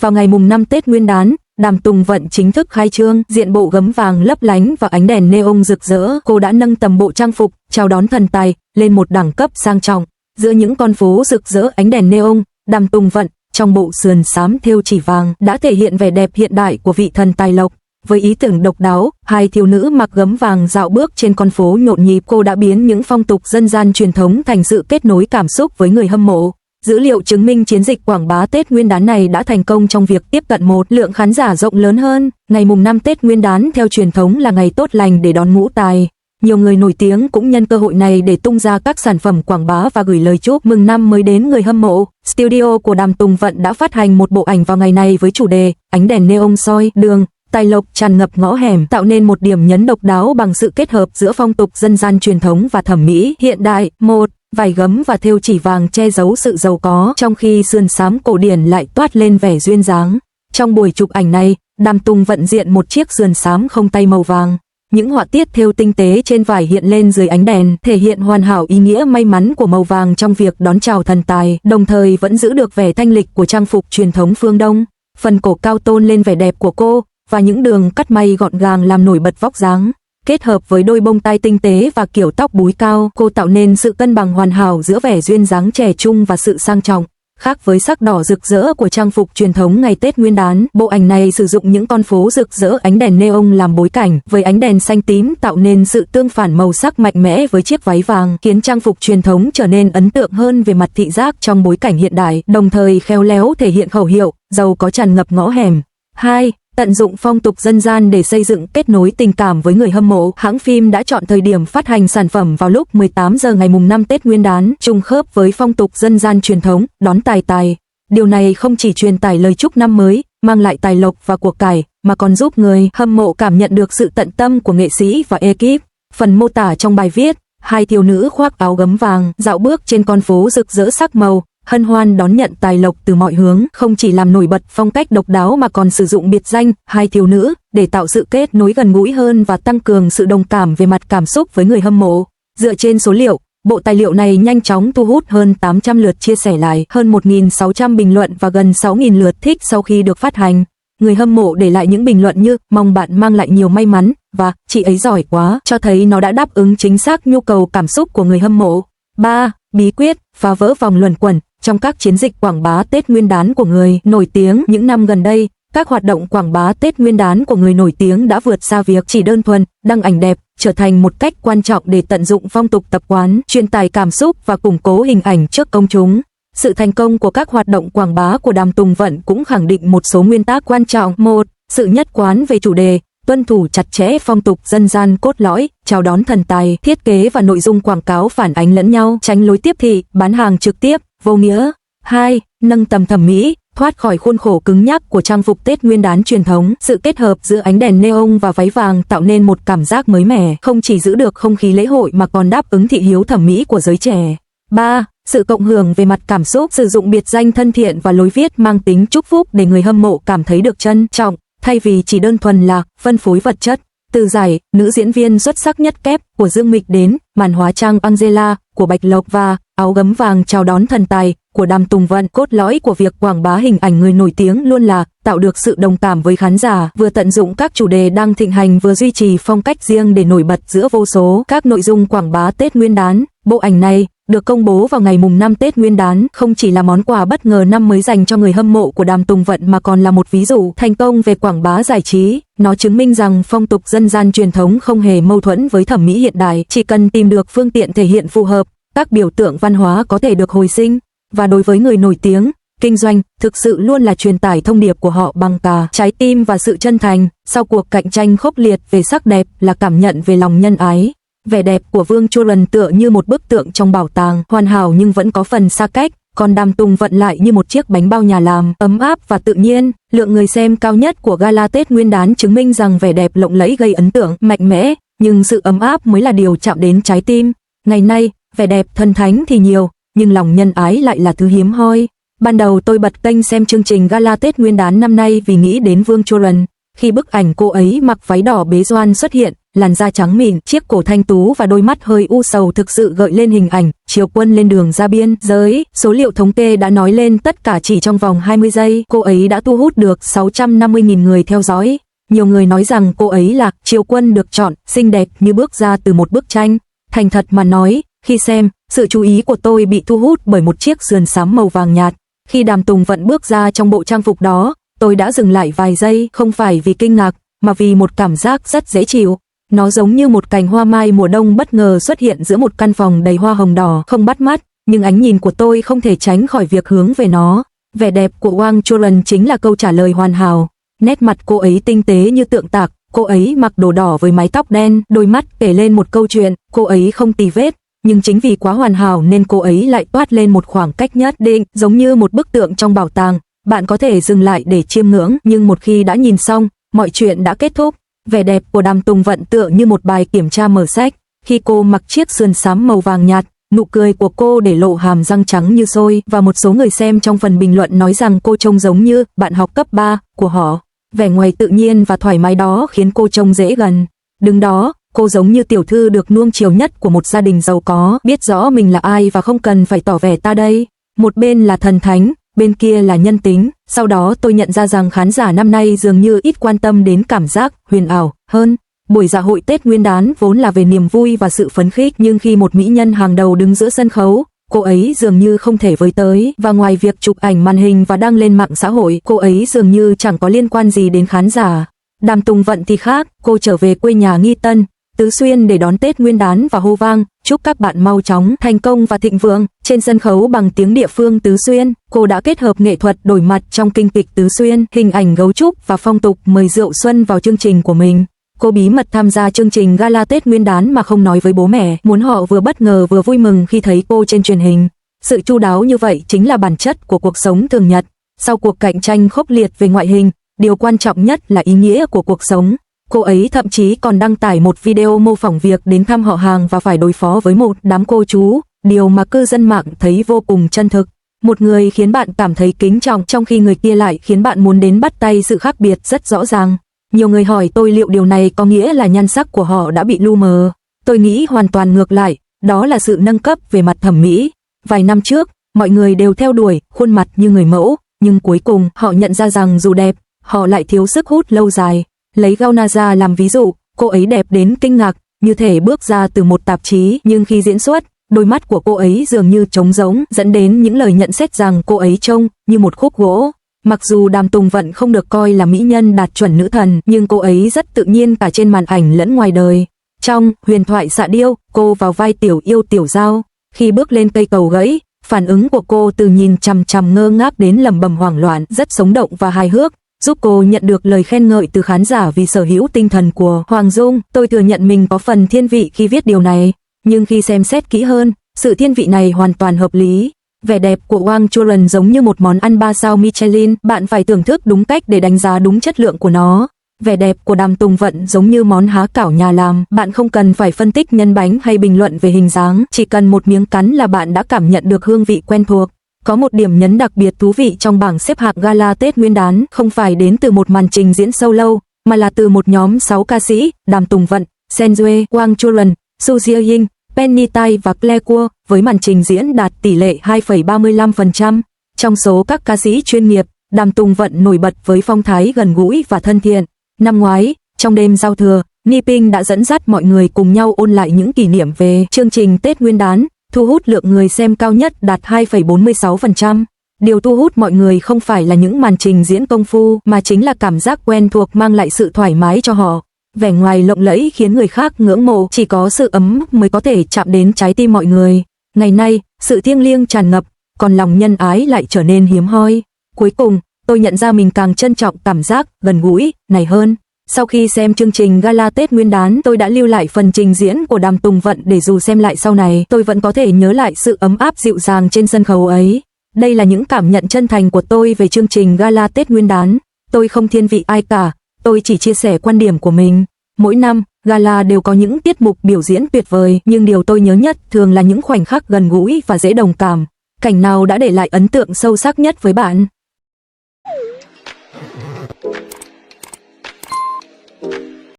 Vào ngày mùng 5 Tết Nguyên đán, Đàm Tùng Vận chính thức khai trương, diện bộ gấm vàng lấp lánh và ánh đèn neon rực rỡ. Cô đã nâng tầm bộ trang phục, chào đón thần tài lên một đẳng cấp sang trọng. Giữa những con phố rực rỡ ánh đèn neon, Đàm Tùng Vận trong bộ sườn xám thêu chỉ vàng đã thể hiện vẻ đẹp hiện đại của vị thần tài lộc. Với ý tưởng độc đáo, hai thiếu nữ mặc gấm vàng dạo bước trên con phố nhộn nhịp, cô đã biến những phong tục dân gian truyền thống thành sự kết nối cảm xúc với người hâm mộ. Dữ liệu chứng minh chiến dịch quảng bá Tết Nguyên đán này đã thành công trong việc tiếp cận một lượng khán giả rộng lớn hơn. Ngày mùng 5 Tết Nguyên đán theo truyền thống là ngày tốt lành để đón ngũ tài. Nhiều người nổi tiếng cũng nhân cơ hội này để tung ra các sản phẩm quảng bá và gửi lời chúc mừng năm mới đến người hâm mộ. Studio của Đàm Tùng Vận đã phát hành một bộ ảnh vào ngày này với chủ đề ánh đèn neon soi đường, tài lộc tràn ngập ngõ hẻm, tạo nên một điểm nhấn độc đáo bằng sự kết hợp giữa phong tục dân gian truyền thống và thẩm mỹ hiện đại. Một vải gấm và thêu chỉ vàng che giấu sự giàu có, trong khi sườn xám cổ điển lại toát lên vẻ duyên dáng. Trong buổi chụp ảnh này, Đàm Tùng Vận diện một chiếc sườn xám không tay màu vàng. Những họa tiết thêu tinh tế trên vải hiện lên dưới ánh đèn, thể hiện hoàn hảo ý nghĩa may mắn của màu vàng trong việc đón chào thần tài, đồng thời vẫn giữ được vẻ thanh lịch của trang phục truyền thống phương Đông. Phần cổ cao tôn lên vẻ đẹp của cô, và những đường cắt may gọn gàng làm nổi bật vóc dáng. Kết hợp với đôi bông tai tinh tế và kiểu tóc búi cao, cô tạo nên sự cân bằng hoàn hảo giữa vẻ duyên dáng trẻ trung và sự sang trọng. Khác với sắc đỏ rực rỡ của trang phục truyền thống ngày Tết Nguyên đán, bộ ảnh này sử dụng những con phố rực rỡ ánh đèn neon làm bối cảnh, với ánh đèn xanh tím tạo nên sự tương phản màu sắc mạnh mẽ với chiếc váy vàng, khiến trang phục truyền thống trở nên ấn tượng hơn về mặt thị giác trong bối cảnh hiện đại, đồng thời khéo léo thể hiện khẩu hiệu giàu có tràn ngập ngõ hẻm. 2. Tận dụng phong tục dân gian để xây dựng kết nối tình cảm với người hâm mộ. Hãng phim đã chọn thời điểm phát hành sản phẩm vào lúc 18 giờ ngày mùng 5 Tết Nguyên đán, trùng khớp với phong tục dân gian truyền thống, đón tài tài. Điều này không chỉ truyền tải lời chúc năm mới, mang lại tài lộc và của cải, mà còn giúp người hâm mộ cảm nhận được sự tận tâm của nghệ sĩ và ekip. Phần mô tả trong bài viết, hai thiếu nữ khoác áo gấm vàng, dạo bước trên con phố rực rỡ sắc màu, hân hoan đón nhận tài lộc từ mọi hướng, không chỉ làm nổi bật phong cách độc đáo mà còn sử dụng biệt danh hai thiếu nữ để tạo sự kết nối gần gũi hơn và tăng cường sự đồng cảm về mặt cảm xúc với người hâm mộ. Dựa trên số liệu, bộ tài liệu này nhanh chóng thu hút hơn 800 lượt chia sẻ lại, hơn 1.600 bình luận và gần 6.000 lượt thích sau khi được phát hành. Người hâm mộ để lại những bình luận như mong bạn mang lại nhiều may mắn và chị ấy giỏi quá, cho thấy nó đã đáp ứng chính xác nhu cầu cảm xúc của người hâm mộ. 3. Bí quyết phá vỡ vòng luẩn quẩn. Trong các chiến dịch quảng bá Tết Nguyên đán của người nổi tiếng những năm gần đây, các hoạt động quảng bá Tết Nguyên đán của người nổi tiếng đã vượt xa việc chỉ đơn thuần đăng ảnh đẹp, trở thành một cách quan trọng để tận dụng phong tục tập quán, truyền tải cảm xúc và củng cố hình ảnh trước công chúng. Sự thành công của các hoạt động quảng bá của Đàm Tùng Vận cũng khẳng định một số nguyên tắc quan trọng. 1. Sự nhất quán về chủ đề, tuân thủ chặt chẽ phong tục dân gian cốt lõi, chào đón thần tài, thiết kế và nội dung quảng cáo phản ánh lẫn nhau, tránh lối tiếp thị, bán hàng trực tiếp, vô nghĩa. 2. Nâng tầm thẩm mỹ, thoát khỏi khuôn khổ cứng nhắc của trang phục Tết Nguyên đán truyền thống. Sự kết hợp giữa ánh đèn neon và váy vàng tạo nên một cảm giác mới mẻ, không chỉ giữ được không khí lễ hội mà còn đáp ứng thị hiếu thẩm mỹ của giới trẻ. 3. Sự cộng hưởng về mặt cảm xúc, sử dụng biệt danh thân thiện và lối viết mang tính chúc phúc để người hâm mộ cảm thấy được trân trọng, thay vì chỉ đơn thuần là phân phối vật chất. Từ giải nữ diễn viên xuất sắc nhất kép của Dương Mịch đến màn hóa trang Angela của Bạch Lộc và áo gấm vàng chào đón thần tài của Đàm Tùng Vận, cốt lõi của việc quảng bá hình ảnh người nổi tiếng luôn là tạo được sự đồng cảm với khán giả, vừa tận dụng các chủ đề đang thịnh hành vừa duy trì phong cách riêng để nổi bật giữa vô số các nội dung quảng bá Tết Nguyên đán. Bộ ảnh này được công bố vào ngày mùng 5 Tết Nguyên đán không chỉ là món quà bất ngờ năm mới dành cho người hâm mộ của Đàm Tùng Vận mà còn là một ví dụ thành công về quảng bá giải trí. Nó chứng minh rằng phong tục dân gian truyền thống không hề mâu thuẫn với thẩm mỹ hiện đại, chỉ cần tìm được phương tiện thể hiện phù hợp, các biểu tượng văn hóa có thể được hồi sinh. Và đối với người nổi tiếng, kinh doanh thực sự luôn là truyền tải thông điệp của họ bằng cả trái tim và sự chân thành. Sau cuộc cạnh tranh khốc liệt về sắc đẹp là cảm nhận về lòng nhân ái. Vẻ đẹp của Vương Chu Luân tựa như một bức tượng trong bảo tàng, hoàn hảo nhưng vẫn có phần xa cách, còn Đàm Tùng Vận lại như một chiếc bánh bao nhà làm, ấm áp và tự nhiên. Lượng người xem cao nhất của gala Tết Nguyên đán chứng minh rằng vẻ đẹp lộng lẫy gây ấn tượng mạnh mẽ, nhưng sự ấm áp mới là điều chạm đến trái tim. Ngày nay, vẻ đẹp thần thánh thì nhiều, nhưng lòng nhân ái lại là thứ hiếm hoi. Ban đầu tôi bật kênh xem chương trình gala Tết Nguyên đán năm nay vì nghĩ đến Vương Chu Luân. Khi bức ảnh cô ấy mặc váy đỏ bế doan xuất hiện, làn da trắng mịn, chiếc cổ thanh tú và đôi mắt hơi u sầu thực sự gợi lên hình ảnh Triều Quân lên đường ra biên giới. Số liệu thống kê đã nói lên tất cả chỉ trong vòng 20 giây, cô ấy đã thu hút được 650.000 người theo dõi. Nhiều người nói rằng cô ấy là Triều Quân được chọn, xinh đẹp như bước ra từ một bức tranh. Thành thật mà nói, khi xem, sự chú ý của tôi bị thu hút bởi một chiếc sườn xám màu vàng nhạt. Khi Đàm Tùng Vận bước ra trong bộ trang phục đó, tôi đã dừng lại vài giây, không phải vì kinh ngạc, mà vì một cảm giác rất dễ chịu. Nó giống như một cành hoa mai mùa đông bất ngờ xuất hiện giữa một căn phòng đầy hoa hồng đỏ, không bắt mắt, nhưng ánh nhìn của tôi không thể tránh khỏi việc hướng về nó. Vẻ đẹp của Wang Churan chính là câu trả lời hoàn hảo. Nét mặt cô ấy tinh tế như tượng tạc, cô ấy mặc đồ đỏ với mái tóc đen, đôi mắt kể lên một câu chuyện, cô ấy không tì vết, nhưng chính vì quá hoàn hảo nên cô ấy lại toát lên một khoảng cách nhất định, giống như một bức tượng trong bảo tàng. Bạn có thể dừng lại để chiêm ngưỡng, nhưng một khi đã nhìn xong, mọi chuyện đã kết thúc. Vẻ đẹp của Đàm Tùng Vận tựa như một bài kiểm tra mở sách. Khi cô mặc chiếc sườn xám màu vàng nhạt, nụ cười của cô để lộ hàm răng trắng như xôi, và một số người xem trong phần bình luận nói rằng cô trông giống như bạn học cấp 3 của họ. Vẻ ngoài tự nhiên và thoải mái đó khiến cô trông dễ gần. Đứng đó, cô giống như tiểu thư được nuông chiều nhất của một gia đình giàu có, biết rõ mình là ai và không cần phải tỏ vẻ ta đây. Một bên là thần thánh, bên kia là nhân tính. Sau đó tôi nhận ra rằng khán giả năm nay dường như ít quan tâm đến cảm giác huyền ảo hơn. Buổi dạ hội Tết Nguyên đán vốn là về niềm vui và sự phấn khích, nhưng khi một mỹ nhân hàng đầu đứng giữa sân khấu, cô ấy dường như không thể với tới, và ngoài việc chụp ảnh màn hình và đăng lên mạng xã hội, cô ấy dường như chẳng có liên quan gì đến khán giả. Đàm Tùng Vận thì khác, cô trở về quê nhà Nghi Tân, Tứ Xuyên để đón Tết Nguyên đán và hô vang, chúc các bạn mau chóng thành công và thịnh vượng. Trên sân khấu bằng tiếng địa phương Tứ Xuyên, cô đã kết hợp nghệ thuật đổi mặt trong kinh kịch Tứ Xuyên, hình ảnh gấu trúc và phong tục mời rượu xuân vào chương trình của mình. Cô bí mật tham gia chương trình gala Tết Nguyên đán mà không nói với bố mẹ, muốn họ vừa bất ngờ vừa vui mừng khi thấy cô trên truyền hình. Sự chu đáo như vậy chính là bản chất của cuộc sống thường nhật. Sau cuộc cạnh tranh khốc liệt về ngoại hình, điều quan trọng nhất là ý nghĩa của cuộc sống. Cô ấy thậm chí còn đăng tải một video mô phỏng việc đến thăm họ hàng và phải đối phó với một đám cô chú, điều mà cư dân mạng thấy vô cùng chân thực. Một người khiến bạn cảm thấy kính trọng, trong khi người kia lại khiến bạn muốn đến bắt tay. Sự khác biệt rất rõ ràng. Nhiều người hỏi tôi liệu điều này có nghĩa là nhan sắc của họ đã bị lu mờ. Tôi nghĩ hoàn toàn ngược lại, đó là sự nâng cấp về mặt thẩm mỹ. Vài năm trước, mọi người đều theo đuổi khuôn mặt như người mẫu, nhưng cuối cùng họ nhận ra rằng dù đẹp, họ lại thiếu sức hút lâu dài. Lấy Gaunaza làm ví dụ, cô ấy đẹp đến kinh ngạc, như thể bước ra từ một tạp chí, nhưng khi diễn xuất, đôi mắt của cô ấy dường như trống rỗng, dẫn đến những lời nhận xét rằng cô ấy trông như một khúc gỗ. Mặc dù Đàm Tùng Vận không được coi là mỹ nhân đạt chuẩn nữ thần, nhưng cô ấy rất tự nhiên cả trên màn ảnh lẫn ngoài đời. Trong Huyền thoại Xạ Điêu, cô vào vai Tiểu Yêu Tiểu Giao. Khi bước lên cây cầu gãy, phản ứng của cô từ nhìn chằm chằm ngơ ngác đến lẩm bẩm hoảng loạn, rất sống động và hài hước, giúp cô nhận được lời khen ngợi từ khán giả vì sở hữu tinh thần của Hoàng Dung. Tôi thừa nhận mình có phần thiên vị khi viết điều này, nhưng khi xem xét kỹ hơn, sự thiên vị này hoàn toàn hợp lý. Vẻ đẹp của Wang Churan giống như một món ăn 3 sao Michelin, bạn phải thưởng thức đúng cách để đánh giá đúng chất lượng của nó. Vẻ đẹp của Đàm Tùng Vận giống như món há cảo nhà làm, bạn không cần phải phân tích nhân bánh hay bình luận về hình dáng, chỉ cần một miếng cắn là bạn đã cảm nhận được hương vị quen thuộc. Có một điểm nhấn đặc biệt thú vị trong bảng xếp hạng gala Tết Nguyên đán, không phải đến từ một màn trình diễn solo, mà là từ một nhóm 6 ca sĩ: Đàm Tùng Vận, Senjue, Wang Churan, Su Jiaying, Penny Tai và Claire Kuo, với màn trình diễn đạt tỷ lệ 2,35%. Trong số các ca sĩ chuyên nghiệp, Đàm Tùng Vận nổi bật với phong thái gần gũi và thân thiện. Năm ngoái, trong đêm giao thừa, Niping đã dẫn dắt mọi người cùng nhau ôn lại những kỷ niệm về chương trình Tết Nguyên đán, thu hút lượng người xem cao nhất đạt 2,46%. Điều thu hút mọi người không phải là những màn trình diễn công phu, mà chính là cảm giác quen thuộc mang lại sự thoải mái cho họ. Vẻ ngoài lộng lẫy khiến người khác ngưỡng mộ, chỉ có sự ấm mới có thể chạm đến trái tim mọi người. Ngày nay, sự thiêng liêng tràn ngập, còn lòng nhân ái lại trở nên hiếm hoi. Cuối cùng, tôi nhận ra mình càng trân trọng cảm giác gần gũi này hơn. Sau khi xem chương trình gala Tết Nguyên đán, tôi đã lưu lại phần trình diễn của Đàm Tùng Vận để dù xem lại sau này, tôi vẫn có thể nhớ lại sự ấm áp dịu dàng trên sân khấu ấy. Đây là những cảm nhận chân thành của tôi về chương trình gala Tết Nguyên đán. Tôi không thiên vị ai cả, tôi chỉ chia sẻ quan điểm của mình. Mỗi năm, gala đều có những tiết mục biểu diễn tuyệt vời, nhưng điều tôi nhớ nhất thường là những khoảnh khắc gần gũi và dễ đồng cảm. Cảnh nào đã để lại ấn tượng sâu sắc nhất với bạn?